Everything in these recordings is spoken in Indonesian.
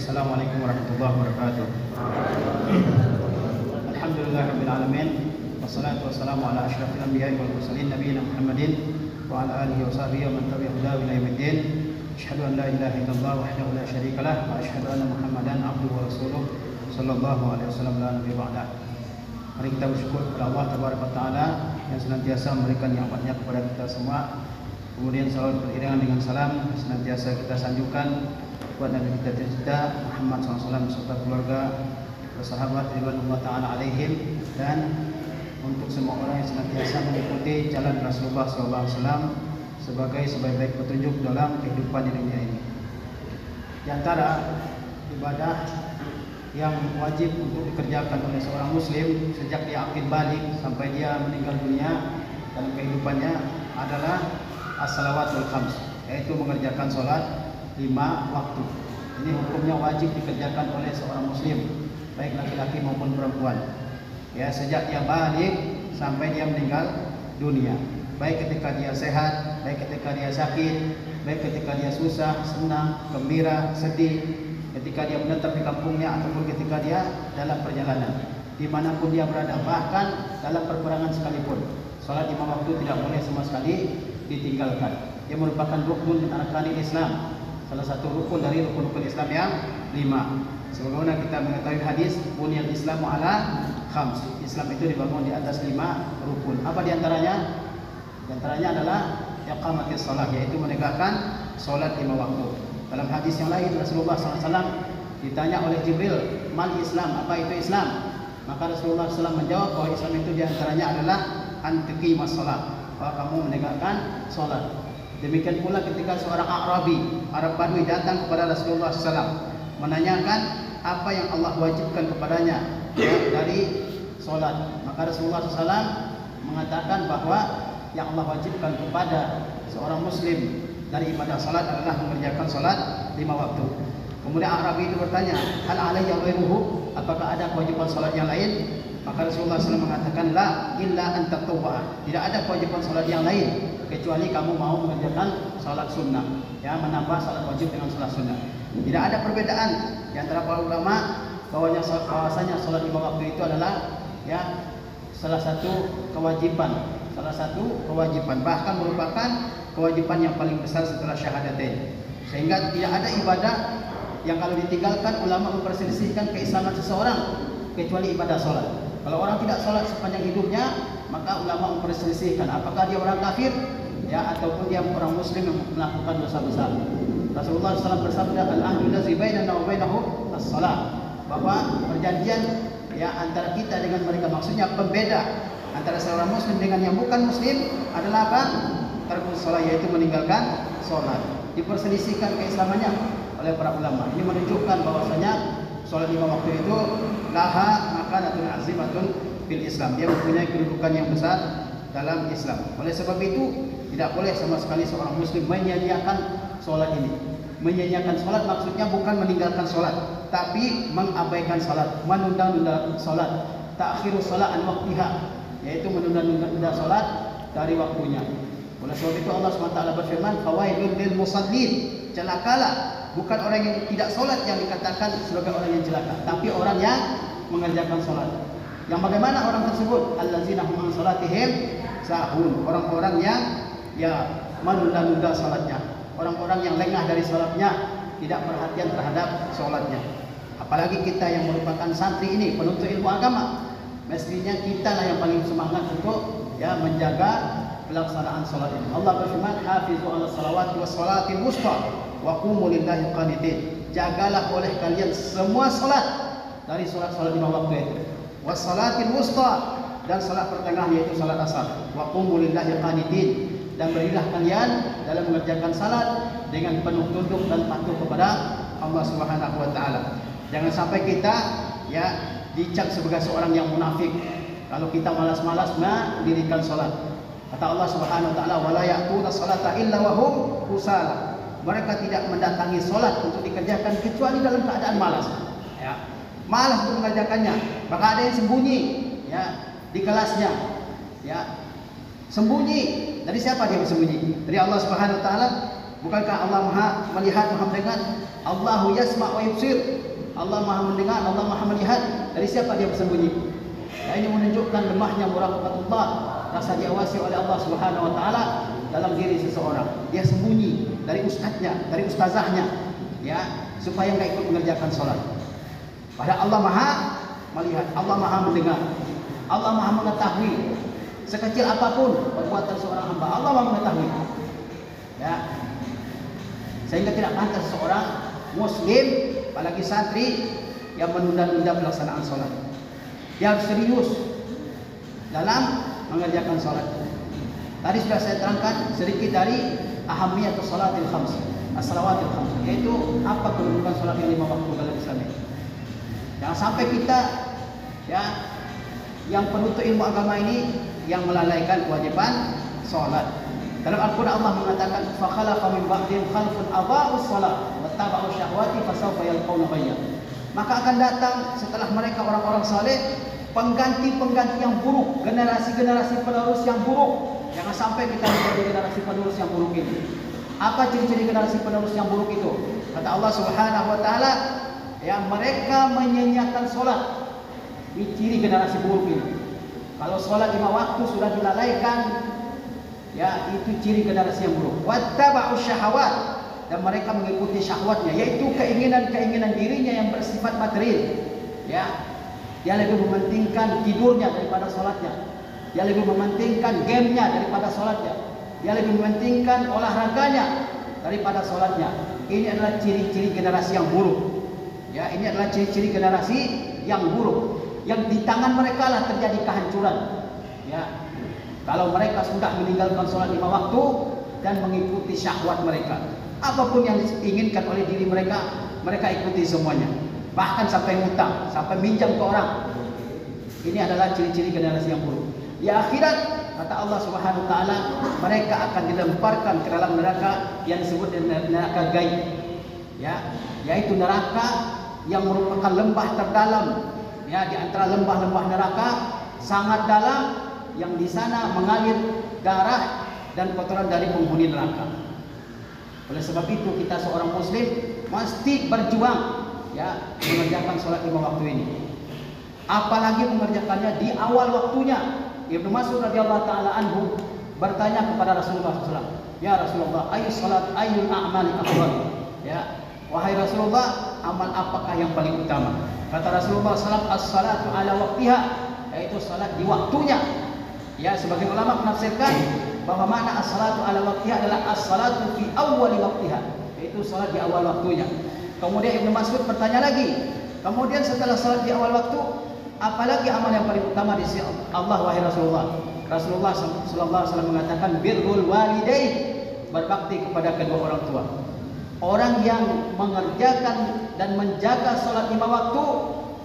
Assalamualaikum warahmatullahi wabarakatuh. Alhamdulillahirabbil alamin. Wassalatu wassalamu ala asyrafil anbiya'i wal mursalin nabiyina Muhammadin wa ala alihi wa sahbihi wa man tabi'ahum bi ihsan ila yaumiddin. Asyhadu an la ilaha illallah wahdahu la syarika lah wa asyhadu anna Muhammadan abduhu wa rasuluh sallallahu alaihi wasallam la nabiyya ba'da. Mari kita bersyukur kepada Allah tabaraka wa taala yang senantiasa memberikan nikmatnya kepada kita semua. Kemudian salawat beriringan dengan salam senantiasa kita sanjungkan buat Nabi kita tercinta Muhammad SAW beserta keluarga, sahabat ridwanullah taala alaihim, dan untuk semua orang yang senantiasa mengikuti jalan Rasulullah SAW sebagai sebaik-baik petunjuk dalam kehidupan di dunia ini. Di antara ibadah yang wajib untuk dikerjakan oleh seorang muslim sejak dia akil balik sampai dia meninggal dunia dalam kehidupannya adalah as-salawatul khams, yaitu mengerjakan sholat 5 waktu. Ini hukumnya wajib dikerjakan oleh seorang muslim, baik laki-laki maupun perempuan. Ya, sejak dia balik sampai dia meninggal dunia, baik ketika dia sehat, baik ketika dia sakit, baik ketika dia susah, senang, gembira, sedih, ketika dia menetap di kampungnya ataupun ketika dia dalam perjalanan, dimanapun dia berada, bahkan dalam perperangan sekalipun, sholat 5 waktu tidak boleh sama sekali ditinggalkan. Ia merupakan rukun arkan Islam, salah satu rukun dari rukun-rukun Islam yang 5. Sebagaimana kita mengetahui hadis, bunyal Islamu ala khams. Islam itu dibangun di atas 5 rukun. Apa diantaranya? Diantaranya adalah iqamatis shalah, yaitu menegakkan sholat 5 waktu. Dalam hadis yang lain Rasulullah SAW ditanya oleh Jibril, mal Islam, apa itu Islam? Maka Rasulullah SAW menjawab bahwa Islam itu diantaranya adalah antiqimas shalah, bahwa kamu menegakkan sholat. Demikian pula ketika seorang Arabi, Arab Badui datang kepada Rasulullah SAW menanyakan apa yang Allah wajibkan kepadanya dari sholat, maka Rasulullah SAW mengatakan bahwa yang Allah wajibkan kepada seorang muslim dari ibadah sholat adalah mengerjakan sholat 5 waktu. Kemudian Arabi itu bertanya, hal alayya ghairuhu, apakah ada kewajiban sholat yang lain? Maka Rasulullah SAW mengatakan, la illa an tatawwa, tidak ada kewajiban sholat yang lain kecuali kamu mau mengerjakan sholat sunnah, ya, menambah sholat wajib dengan sholat sunnah. Tidak ada perbedaan di antara para ulama bahwasanya sholat 5 waktu itu adalah, ya, salah satu kewajiban, bahkan merupakan kewajiban yang paling besar setelah syahadatain. Sehingga tidak ada ibadah yang kalau ditinggalkan ulama memperselisihkan keislaman seseorang kecuali ibadah sholat. Kalau orang tidak sholat sepanjang hidupnya, maka ulama memperselisihkan apakah dia orang kafir, ya, ataupun dia orang muslim yang melakukan dosa besar. Rasulullah SAW bersabda, al-ahdu allazi bainana wa bainahum as-shalah, bahwa perjanjian, ya, antara kita dengan mereka, maksudnya pembeda antara seorang muslim dengan yang bukan muslim adalah apa? Tarkus shalah, yaitu meninggalkan sholat. Diperselisihkan keislamannya oleh para ulama. Ini menunjukkan bahwasanya sholat 5 waktu itu laha makanatun azimatun fil Islam, dia mempunyai kedudukan yang besar dalam Islam. Oleh sebab itu tidak boleh sama sekali seorang muslim menyia-nyiakan sholat ini. Menyia-nyiakan sholat maksudnya bukan meninggalkan sholat, tapi mengabaikan sholat, menunda-nunda sholat, ta'khirus sholat an waqtiha, yaitu menunda-nunda sholat dari waktunya. Oleh sebab itu Allah SWT berfirman, fawailul lil musallin, celakalah, bukan orang yang tidak sholat yang dikatakan sebagai orang yang celaka, tapi orang yang mengerjakan sholat. Yang bagaimana orang tersebut? Allazina hum an sholatihim sahun, orang-orang yang, ya, menunda-nunda sholatnya, orang-orang yang lengah dari sholatnya, tidak perhatian terhadap sholatnya. Apalagi kita yang merupakan santri ini, penuntut ilmu agama, mestinya kita lah yang paling semangat untuk, ya, menjaga pelaksanaan sholat ini. Allah berfirman, hafizu ala salawati was salatil wusta wa qumu lillahi qanitin, jagalah oleh kalian semua sholat, dari sholat-sholat 5 waktu itu, was salatil wusta, dan salat pertengahan yaitu salat asar, wa qumu lillahi qanitin, dan berilah kalian dalam mengerjakan salat dengan penuh tunduk dan patuh kepada Allah Subhanahu wa taala. Jangan sampai kita, ya, dicap sebagai seorang yang munafik kalau kita malas-malas mendirikan salat. Kata Allah Subhanahu wa taala, wala ya'tuna salata illa wa hum kusala, mereka tidak mendatangi salat untuk dikerjakan kecuali dalam keadaan malas, ya, malas untuk mengerjakannya. Maka ada yang sembunyi, ya, di kelasnya, ya, sembunyi. Dari siapa dia bersembunyi? Dari Allah Subhanahu wa taala. Bukankah Allah Maha melihat, Maha mendengar? Allahu yasma' wa yubsir. Allah Maha mendengar, Allah Maha melihat. Dari siapa dia bersembunyi? Ya, ini menunjukkan lemahnya muraqabatullah, rasa diawasi oleh Allah Subhanahu wa taala dalam diri seseorang. Dia sembunyi dari ustadznya, dari ustazahnya, ya, supaya enggak ikut mengerjakan sholat. Padahal Allah Maha melihat, Allah Maha mendengar, Allah Maha mengetahui sekecil apapun perbuatan seorang hamba. Allah Maha mengetahui. Ya. Sehingga tidak pantas seorang muslim, apalagi santri, yang menunda-nunda pelaksanaan sholat. Dia harus serius dalam mengerjakan sholat. Tadi sudah saya terangkan sedikit dari ahamiyatus sholatil khams, as-salawatil khams, yaitu apa kedudukan sholat yang 5 waktu dalam Islam ini. Jangan sampai kita, ya, yang penuntut ilmu agama ini yang melalaikan kewajiban sholat. Dalam Al-Quran Allah mengatakan, فَخَلَقَ مِنْ بَعْدِهِمْ خَلْفٌ أَضَاعُوا الصَّلَاةَ وَاتَّبَعُوا الشَّهَوَاتِ فَسَوْفَ يَلْقَوْنَ غَيًّا. Maka akan datang setelah mereka orang-orang saleh pengganti-pengganti yang buruk, generasi-generasi penerus yang buruk. Jangan sampai kita menjadi generasi penerus yang buruk ini. Apa ciri-ciri generasi penerus yang buruk itu? Kata Allah Subhanahu wa taala, ya, mereka menyanyiakan sholat. Ini ciri generasi buruk ini. Kalau sholat 5 waktu sudah dilalaikan, ya, itu ciri generasi yang buruk. Wattaba'us syahawat, dan mereka mengikuti syahwatnya, yaitu keinginan-keinginan dirinya yang bersifat material. Ya, dia lebih mementingkan tidurnya daripada sholatnya. Dia lebih mementingkan gamenya daripada sholatnya. Dia lebih mementingkan olahraganya daripada sholatnya. Ini adalah ciri-ciri generasi yang buruk. Ya, ini adalah ciri-ciri generasi yang buruk. Yang di tangan mereka lah terjadi kehancuran. Ya, kalau mereka sudah meninggalkan sholat 5 waktu dan mengikuti syahwat mereka, apapun yang diinginkan oleh diri mereka, mereka ikuti semuanya. Bahkan sampai hutang, sampai minjam ke orang. Ini adalah ciri-ciri generasi yang buruk. Di akhirat, kata Allah Subhanahu wa taala, mereka akan dilemparkan ke dalam neraka yang disebut neraka gaib. Ya, yaitu neraka yang merupakan lembah terdalam. Ya, di antara lembah-lembah neraka sangat dalam, yang di sana mengalir darah dan kotoran dari penghuni neraka. Oleh sebab itu kita seorang muslim mesti berjuang, ya, mengerjakan sholat 5 waktu ini. Apalagi mengerjakannya di awal waktunya. Ibnu Mas'ud radhiyallahu taala anhu bertanya kepada Rasulullah SAW, ya Rasulullah, ayu salat ayul a'mali afdal? Ya, wahai Rasulullah, amal apakah yang paling utama? Kata Rasulullah SAW, as-salatu ala waqtiha, yaitu salat di waktunya. Ya, sebagian ulama menafsirkan bahwa makna as-salatu ala waqtiha adalah as-salatu fi awwali waqtiha, yaitu salat di awal waktunya. Kemudian Ibnu Mas'ud bertanya lagi, kemudian setelah salat di awal waktu, apalagi amal yang paling utama di sisi Allah wahai Rasulullah? Rasulullah sallallahu alaihi wasallam mengatakan birrul walidain, berbakti kepada kedua orang tua. Orang yang mengerjakan dan menjaga salat 5 waktu,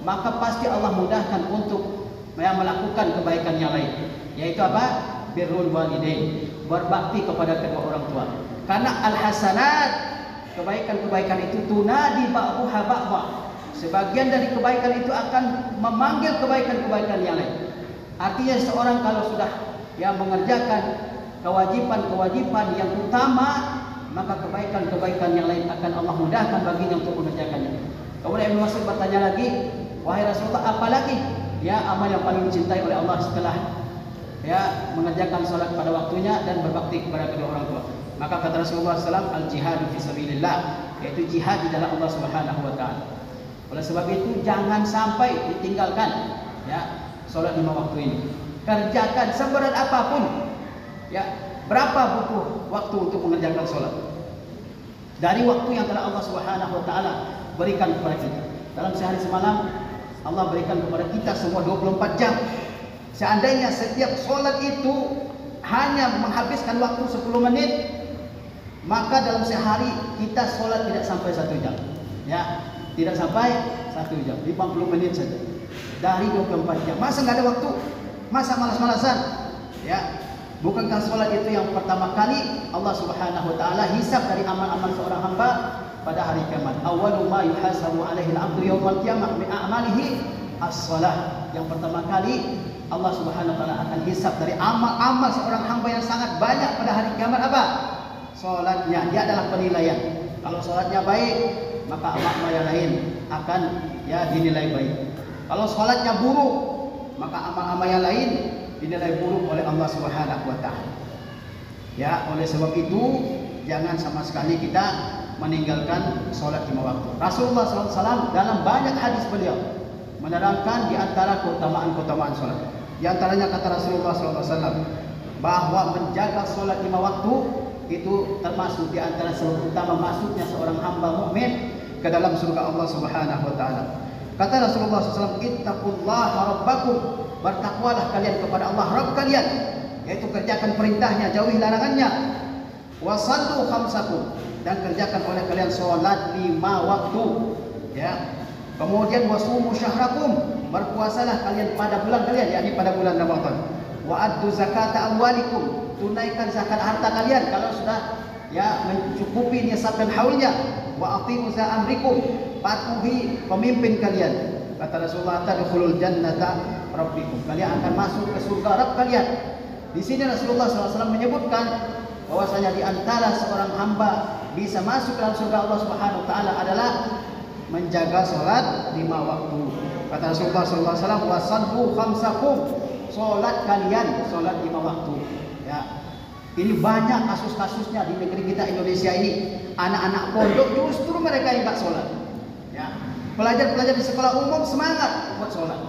maka pasti Allah mudahkan untuk melakukan kebaikan yang lain. Yaitu apa? Birrul walidain, berbakti kepada kedua orang tua. Karena al-hasanat, kebaikan-kebaikan itu tunadi ba'daha ba'dha. Sebagian dari kebaikan itu akan memanggil kebaikan-kebaikan yang lain. Artinya seorang kalau sudah, ya, mengerjakan kewajiban-kewajiban yang utama, maka kebaikan-kebaikan yang lain akan Allah mudahkan baginya untuk mengerjakannya. Kemudian Ibnu Mas'ud bertanya lagi, wahai Rasulullah, apalagi, ya, amal yang paling dicintai oleh Allah setelah, ya, mengerjakan sholat pada waktunya dan berbakti kepada kedua orang tua? Maka kata Rasulullah SAW, al-jihadu fi sabilillah, yaitu jihad di dalam Allah Subhanahu wa taala. Oleh sebab itu jangan sampai ditinggalkan, ya, sholat 5 waktu ini. Kerjakan seberat apapun, ya. Berapa butuh waktu untuk mengerjakan sholat? Dari waktu yang telah Allah Subhanahu wa taala berikan kepada kita. Dalam sehari semalam Allah berikan kepada kita semua 24 jam. Seandainya setiap sholat itu hanya menghabiskan waktu 10 menit, maka dalam sehari kita sholat tidak sampai 1 jam. Ya, tidak sampai 1 jam, 50 menit saja dari 24 jam. Masa nggak ada waktu? Masa malas-malasan? Ya, bukankah sholat itu yang pertama kali Allah Subhanahu wa taala hisab dari amal-amal seorang hamba pada hari kiamat? Awwalu ma yuhasabu alaihi al-'abdu yawmal qiyamah min a'malihi as-shalah. Yang pertama kali Allah Subhanahu wa taala akan hisab dari amal-amal seorang hamba yang sangat banyak pada hari kiamat apa? sholatnya, dia adalah penilaian. Kalau sholatnya baik, maka amal yang lain akan dinilai baik. Kalau sholatnya buruk, maka amal-amal yang lain dinilai buruk oleh Allah Subhanahu wa taala. Ya, oleh sebab itu jangan sama sekali kita meninggalkan sholat 5 waktu. Rasulullah SAW dalam banyak hadis beliau menerangkan di antara keutamaan-keutamaan sholat. Di antaranya kata Rasulullah SAW bahwa menjaga sholat 5 waktu itu termasuk di antara sebab utama masuknya seorang hamba mukmin ke dalam surga Allah Subhanahu wa taala. Kata Rasulullah SAW, "Ittaqullaha rabbakum." Bertakwalah kalian kepada Allah Rabb kalian, yaitu kerjakan perintahnya, jauhi larangannya. Wa sallu khamsakum, dan kerjakan oleh kalian sholat 5 waktu. Ya. Kemudian wasumu syahrakum, berpuasalah kalian pada bulan kalian, yakni pada bulan Ramadan. Wa addu zakata amwalikum, tunaikan zakat harta kalian kalau sudah mencukupi nisab dan haulnya. Wa atiu za amrikum, patuhi pemimpin kalian. Kata Rasulullah, tadkhulul jannata rabbikum, kalian akan masuk ke surga Rabb kalian. Di sini Rasulullah SAW menyebutkan bahwasanya di antara seorang hamba bisa masuk dalam surga Allah Subhanahu wa taala adalah menjaga salat 5 waktu. Kata Rasulullah SAW, wasallu khamsakum, salat kalian salat 5 waktu. Ya. Ini banyak kasus-kasusnya di negeri kita Indonesia ini. Anak-anak pondok justru mereka yang enggak salat. Ya. Pelajar-pelajar di sekolah umum semangat buat salat.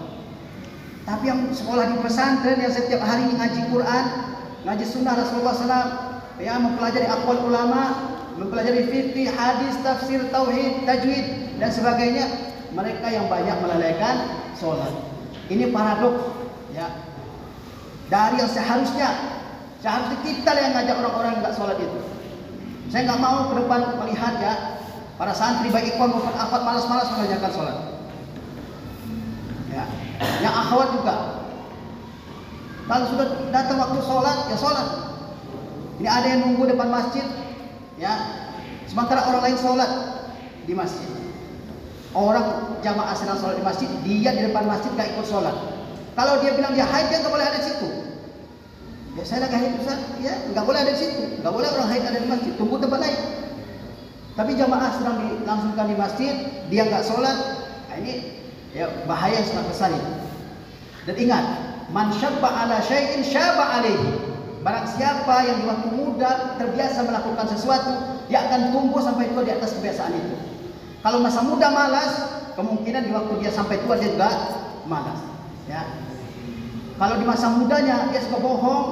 Tapi yang sekolah di pesantren yang setiap hari ngaji Quran, ngaji sunnah Rasulullah SAW, mempelajari aqwal ulama, mempelajari fikih, hadis, tafsir, tauhid, tajwid dan sebagainya, mereka yang banyak melalaikan sholat. Ini paradoks, ya. Dari yang seharusnya kita yang ngajak orang-orang yang nggak sholat itu. Saya nggak mau ke depan melihat para santri baik ikhwan maupun akhwat malas-malas mengerjakan sholat. Ya, yang akhwat juga. Kalau sudah datang waktu sholat, ya sholat. Ini ada yang nunggu depan masjid, sementara orang lain sholat di masjid. Orang jamaah sedang sholat di masjid, dia di depan masjid gak ikut sholat. Kalau dia bilang dia haid, dia gak boleh ada di situ. Ya saya lagi haid Ustaz, gak boleh ada di situ. Gak boleh orang haid ada di masjid, tunggu tempat lain. Tapi jamaah sedang dilangsungkan di masjid, dia gak sholat, ini bahaya yang sangat besar ini. Dan ingat, man syabba ala syai'in syabba alaihi. Barang siapa yang di waktu muda terbiasa melakukan sesuatu, dia akan tumbuh sampai tua di atas kebiasaan itu. Kalau masa muda malas, kemungkinan di waktu dia sampai tua dia juga malas. Ya. Kalau di masa mudanya dia suka bohong,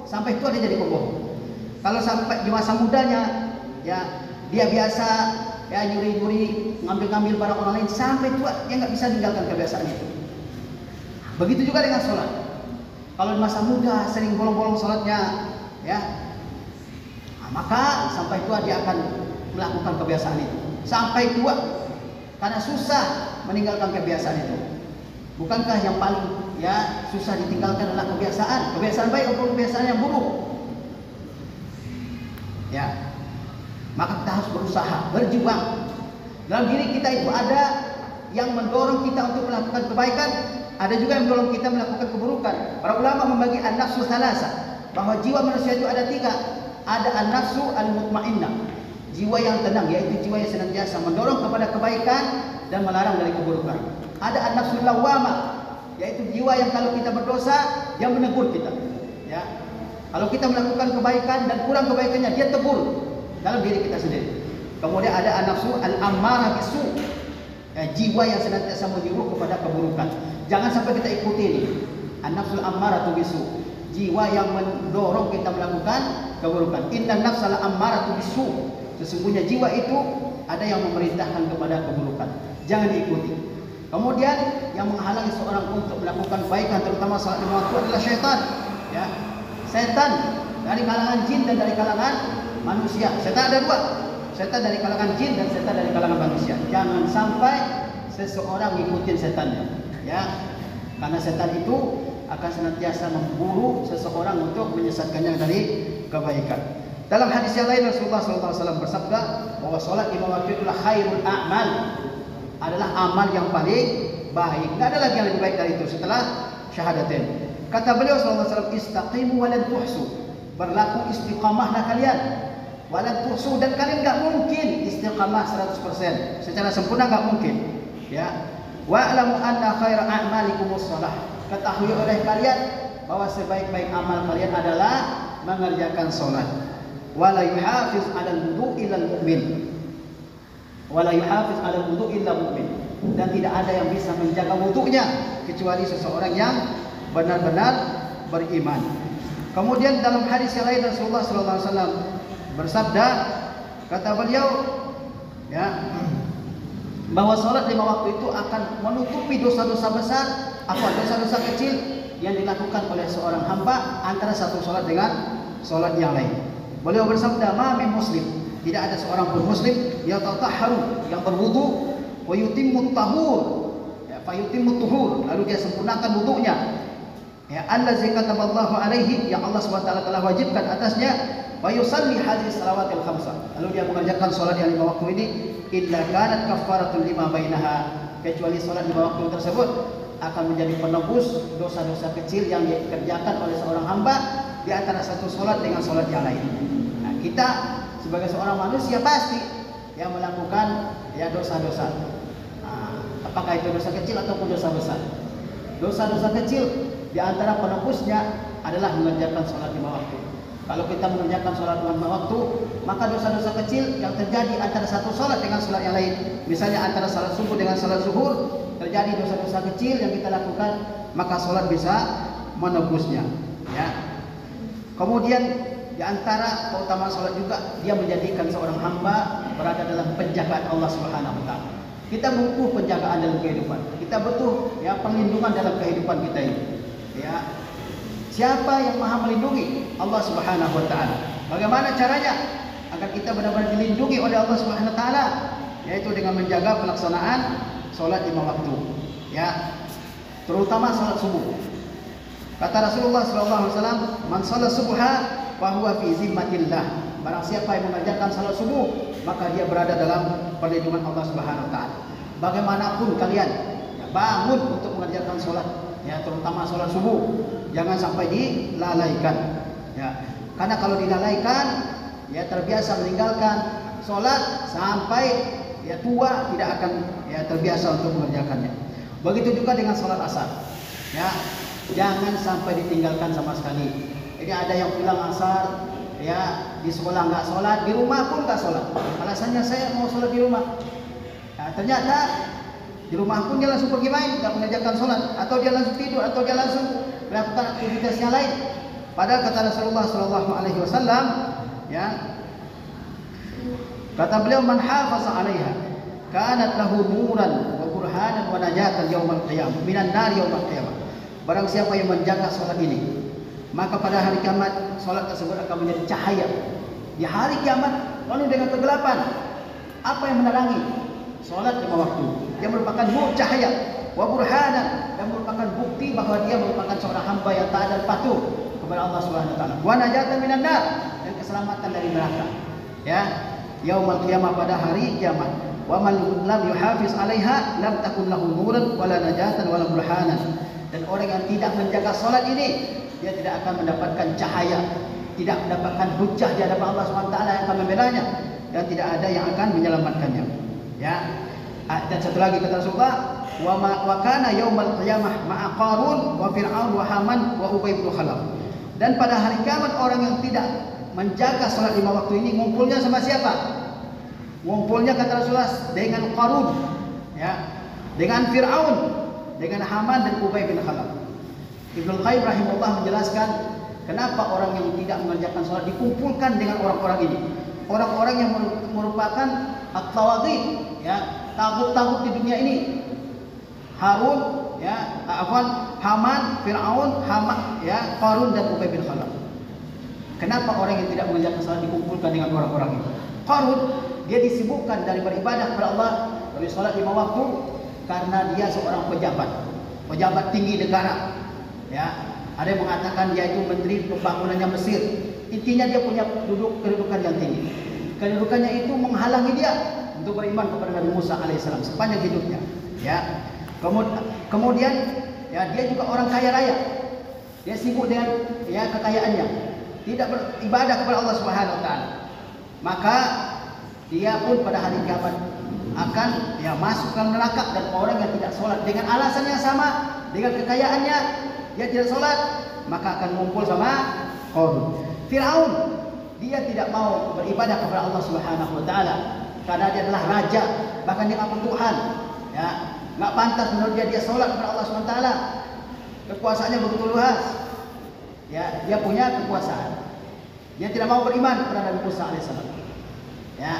sampai tua dia jadi pembohong. Kalau sampai di masa mudanya, dia biasa nyuri-nyuri, ngambil-ngambil barang orang lain, sampai tua dia nggak bisa tinggalkan kebiasaan itu. Begitu juga dengan sholat. Kalau di masa muda sering bolong-bolong sholatnya, maka sampai tua dia akan melakukan kebiasaan itu. Sampai tua, karena susah meninggalkan kebiasaan itu. Bukankah yang paling susah ditinggalkan adalah kebiasaan baik ataupun kebiasaan yang buruk? Ya, maka kita harus berusaha, berjuang. Dalam diri kita itu ada yang mendorong kita untuk melakukan kebaikan. Ada juga yang mendorong kita melakukan keburukan. Para ulama membagi an-nafsu thalatha, bahwa jiwa manusia itu ada 3. Ada an-nafsu al-mutmainnah, jiwa yang tenang, yaitu jiwa yang senantiasa mendorong kepada kebaikan dan melarang dari keburukan. Ada an-nafsu lawwamah, yaitu jiwa yang kalau kita berdosa, dia menegur kita. Ya. Kalau kita melakukan kebaikan dan kurang kebaikannya, dia tegur dalam diri kita sendiri. Kemudian ada an-nafsu al-ammarah bisu, jiwa yang senantiasa menyuruh kepada keburukan. Jangan sampai kita ikuti ini. An-nafsul ammaratu bisu, jiwa yang mendorong kita melakukan keburukan. Innan nafsal ammaratu bisu, sesungguhnya jiwa itu ada yang memerintahkan kepada keburukan. Jangan diikuti. Kemudian yang menghalangi seorang untuk melakukan kebaikan, terutama salat 5 waktu, adalah syaitan. Ya. Setan dari kalangan jin dan dari kalangan manusia. Setan ada 2. Setan dari kalangan jin dan setan dari kalangan manusia. Jangan sampai seseorang ngikutin setannya. Ya, karena setan itu akan senantiasa memburu seseorang untuk menyesatkannya dari kebaikan. Dalam hadis yang lain Rasulullah SAW bersabda bahwa sholat 5 waktu itulah khairul a'mal, adalah amal yang paling baik. Tidak ada lagi yang lebih baik dari itu setelah syahadatain. Kata beliau SAW, istaqimu wa lan tuhsu, berlaku istiqamahlah kalian walan tuhsu, dan kalian nggak mungkin istiqamah 100% secara sempurna, nggak mungkin. Ya, wa'lamu anna khaira a'malikum shalah. Ketahui oleh kalian bahwa sebaik-baik amal kalian adalah mengerjakan salat. Wala yuhafiz 'alal wudu' illa mu'min. Wala yuhafiz 'alal wudu' illa mu'min. Dan tidak ada yang bisa menjaga wudunya kecuali seseorang yang benar-benar beriman. Kemudian dalam hadis yang lain Rasulullah sallallahu alaihi wasallam bersabda, kata beliau, ya, bahwa salat 5 waktu itu akan menutupi dosa-dosa besar atau dosa-dosa kecil yang dilakukan oleh seorang hamba antara satu salat dengan salat yang lain. Beliau bersabda, "Ma min muslim," tidak ada seorang pun muslim yang tatahharu, yang berwudu, wa yutimmu tahur, ya, fa yutimmu tuhur, lalu dia sempurnakan wudunya. Ya, allazi kataballahu alaihi, yang Allah SWT telah wajibkan atasnya, wa yusalli hadhihi salawatil khamsah, lalu dia mengerjakan salat yang 5 waktu ini, illa kanat kaffaratul lima bainaha, kecuali salat 5 waktu tersebut akan menjadi penebus dosa-dosa kecil yang dikerjakan oleh seorang hamba di antara satu salat dengan salat yang lain. Nah, kita sebagai seorang manusia pasti yang melakukan ya dosa-dosa. Nah, apakah itu dosa kecil ataupun dosa besar? Dosa-dosa kecil di antara penebusnya adalah mengerjakan sholat 5 waktu. Kalau kita mengerjakan sholat 5 waktu, maka dosa-dosa kecil yang terjadi antara satu sholat dengan sholat yang lain, misalnya antara sholat subuh dengan sholat zuhur, terjadi dosa-dosa kecil yang kita lakukan, maka sholat bisa menebusnya. Ya. Kemudian di antara keutamaan sholat juga, dia menjadikan seorang hamba berada dalam penjagaan Allah Subhanahu wa taala. Kita butuh penjagaan dalam kehidupan. Kita butuh ya perlindungan dalam kehidupan kita ini. Ya, siapa yang maha melindungi? Allah Subhanahu wa taala. Bagaimana caranya agar kita benar-benar dilindungi oleh Allah Subhanahu wa taala? Yaitu dengan menjaga pelaksanaan salat 5 waktu. Ya, terutama salat subuh. Kata Rasulullah sallallahu alaihi wasallam, "Man shalat subha fa huwa fi zimmatillah." Barang siapa yang mengerjakan salat subuh, maka dia berada dalam perlindungan Allah Subhanahu wa taala. Bagaimanapun kalian ya, bangun untuk mengerjakan salat, ya, terutama sholat subuh, jangan sampai dilalaikan. Ya, karena kalau dilalaikan, ya terbiasa meninggalkan sholat sampai ya tua, tidak akan ya terbiasa untuk mengerjakannya. Begitu juga dengan sholat asar. Ya, jangan sampai ditinggalkan sama sekali. Ini ada yang pulang asar, ya di sekolah nggak sholat, di rumah pun nggak sholat. Alasannya saya mau sholat di rumah. Nah, ternyata di rumah pun dia langsung pergi main, tidak mengerjakan sholat, atau dia langsung tidur, atau dia langsung melakukan aktivitas yang lain. Padahal kata Rasulullah Sallallahu Alaihi Wasallam, ya, kata beliau, "Man hafaza 'alaiha, kanat lahu nuran wa burhanan wa najatan yaumal qiyamah, minan nar yaumal qiyamah." Barang siapa yang menjaga sholat ini, maka pada hari kiamat sholat tersebut akan menjadi cahaya di hari kiamat, lalu dengan kegelapan. Apa yang menerangi? Sholat 5 waktu. Dia merupakan nur cahaya, wa burhanan, dan merupakan bukti bahwa dia merupakan seorang hamba yang taat dan patuh kepada Allah Subhanahu wa taala. Wa najatan minan nar, dan keselamatan dari neraka. Ya, yaumul qiyamah, pada hari kiamat. Wa man lam yuhafiz 'alaiha lam takun lahu nuran wala najatan wala burhanan. Dan orang yang tidak menjaga salat ini, dia tidak akan mendapatkan cahaya, tidak mendapatkan hujjah di hadapan Allah Subhanahu wa taala yang akan membelanya, dan tidak ada yang akan menyelamatkannya. Ya. Dan satu lagi kata Rasulullah, wa kana yaumal qiyamah ma'a Qarun wa Fir'aun wa Haman wa Ubay bin Khalaf. Dan pada hari kiamat orang yang tidak menjaga salat 5 waktu ini ngumpulnya sama siapa? Ngumpulnya kata Rasulullah dengan Qarun, ya, dengan Fir'aun, dengan Haman dan Ubay bin Khalaf. Ibnu Qayyim rahimahullah menjelaskan kenapa orang yang tidak mengerjakan salat dikumpulkan dengan orang-orang ini. Orang-orang yang merupakan at-tawaghit, ya, tagut-tagut di dunia ini. Harun, ya, Haman, Fir'aun, ya, Qarun dan Ubay bin Khalaf. Kenapa orang yang tidak mengerjakan salat dikumpulkan dengan orang-orang itu? Qarun, dia disibukkan dari beribadah kepada Allah, dari salat 5 waktu, karena dia seorang pejabat tinggi negara. Ya, ada yang mengatakan dia itu menteri pembangunannya Mesir. Intinya dia punya kedudukan yang tinggi. Kedudukannya itu menghalangi dia untuk beriman kepada Nabi Musa alaihissalam sepanjang hidupnya. Ya, kemudian ya dia juga orang kaya raya. Dia sibuk dengan ya kekayaannya, tidak beribadah kepada Allah Subhanahu wa taala. maka dia pun pada hari kiamat akan masuk ke neraka. Dan orang yang tidak sholat dengan alasan yang sama, dengan kekayaannya dia tidak sholat, maka akan ngumpul sama Qarun. Firaun, dia tidak mau beribadah kepada Allah Subhanahu wa taala karena dia adalah raja, bahkan dia ngaku Tuhan. Ya, enggak pantas menurut dia sholat kepada Allah Subhanahu wa taala. Kekuasaannya begitu luas. Ya, dia punya kekuasaan. Dia tidak mau beriman kepada Nabi Musa alaihissalam. Ya,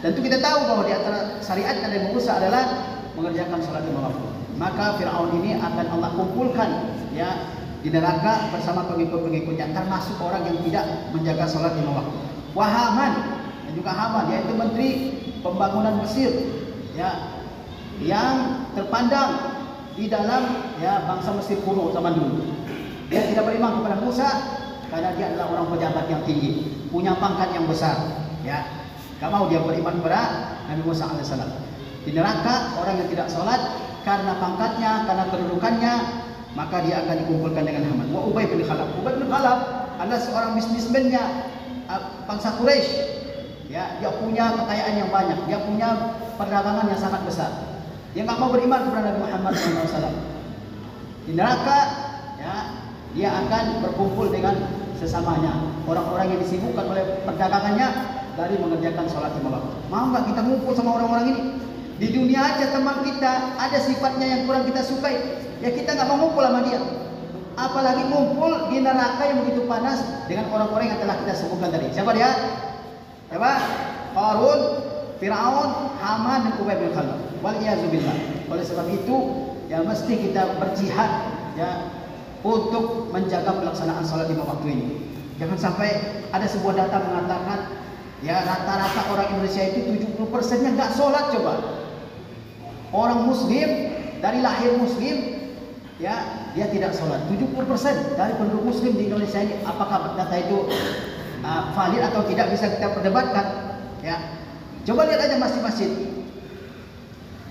tentu kita tahu bahwa di antara syariat Nabi Musa adalah mengerjakan sholat lima waktu. Maka Firaun ini akan Allah kumpulkan di neraka bersama pengikut-pengikutnya, termasuk orang yang tidak menjaga sholat lima waktu. Haman dan juga Haman, yaitu menteri pembangunan Mesir, yang terpandang di dalam bangsa Mesir kuno zaman dulu. Dia tidak beriman kepada Musa karena dia adalah orang pejabat yang tinggi, punya pangkat yang besar. Gak mau dia beriman kepada Nabi Musa alaihissalam. Di neraka orang yang tidak sholat karena pangkatnya, karena kedudukannya, maka dia akan dikumpulkan dengan Haman. Ubay bin Khalaf. Ubay bin Khalaf adalah seorang bisnismennya bangsa Quraisy. Dia punya kekayaan yang banyak, dia punya perdagangan yang sangat besar. Dia nggak mau beriman kepada Nabi Muhammad SAW. Di neraka, dia akan berkumpul dengan sesamanya, orang-orang yang disibukkan oleh perdagangannya dari mengerjakan sholat lima waktu. Mau nggak kita ngumpul sama orang-orang ini? Di dunia aja teman kita ada sifatnya yang kurang kita sukai, kita nggak mau ngumpul sama dia. Apalagi ngumpul di neraka yang begitu panas dengan orang-orang yang telah kita sebutkan tadi. Siapa dia? Siapa? Qarun, Firaun, Haman, dan Ubay bin Khalaf. Wal'iyazubillah. Oleh sebab itu, mesti kita berjihad untuk menjaga pelaksanaan sholat lima waktu ini. Jangan sampai ada sebuah data mengatakan rata-rata orang Indonesia itu 70%-nya nggak sholat. Coba orang Muslim dari lahir Muslim, dia tidak sholat. 70% dari penduduk Muslim di Indonesia ini, apakah data itu valid atau tidak bisa kita perdebatkan. Coba lihat aja masjid-masjid,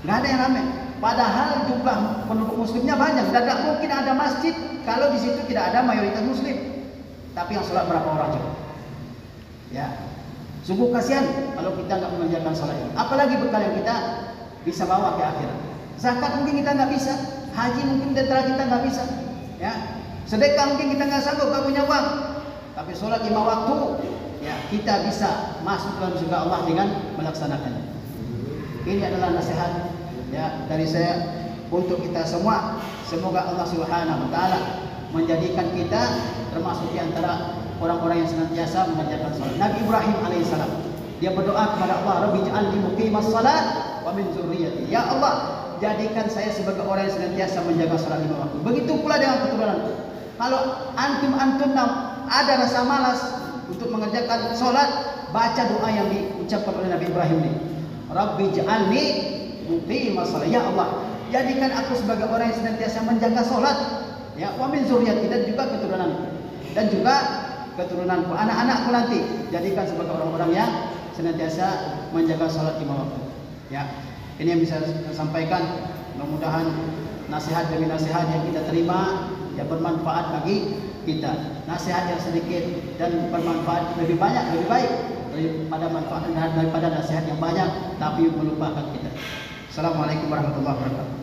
nggak ada yang ramai. Padahal jumlah penduduk Muslimnya banyak. Dan tidak mungkin ada masjid kalau di situ tidak ada mayoritas Muslim. Tapi yang sholat berapa orang coba? Sungguh kasihan kalau kita nggak mengerjakan sholat ini. Apalagi bekal yang kita bisa bawa ke akhirat. Zakat mungkin kita nggak bisa, haji mungkin tentara kita nggak bisa, sedekah mungkin kita nggak sanggup, nggak punya uang. Tapi sholat lima waktu, kita bisa masuk dalam surga Allah dengan melaksanakannya. Ini adalah nasihat dari saya untuk kita semua. Semoga Allah Subhanahu wa taala menjadikan kita termasuk di antara orang-orang yang senantiasa mengerjakan salat. Nabi Ibrahim alaihissalam, dia berdoa kepada Allah, Rabbi ij'alni muqimas salat wa min dzurriyyati. Ya Allah, jadikan saya sebagai orang yang senantiasa menjaga salat lima waktu. Begitu pula dengan keturunanku. Kalau antum ada rasa malas untuk mengerjakan salat, baca doa yang diucapkan oleh Nabi Ibrahim ini. Rabbi ij'alni muqimas salat. Ya Allah, jadikan aku sebagai orang yang senantiasa menjaga salat, wa min dzurriyyati, dan juga keturunanku. Dan juga keturunanku, anak-anakku nanti, jadikan sebagai orang-orang yang senantiasa menjaga salat lima waktu. Ini yang bisa saya sampaikan. Mudah-mudahan nasihat demi nasihat yang kita terima bermanfaat bagi kita. Nasihat yang sedikit dan bermanfaat lebih banyak, lebih baik daripada nasihat yang banyak tapi melupakan kita. Assalamualaikum warahmatullahi wabarakatuh.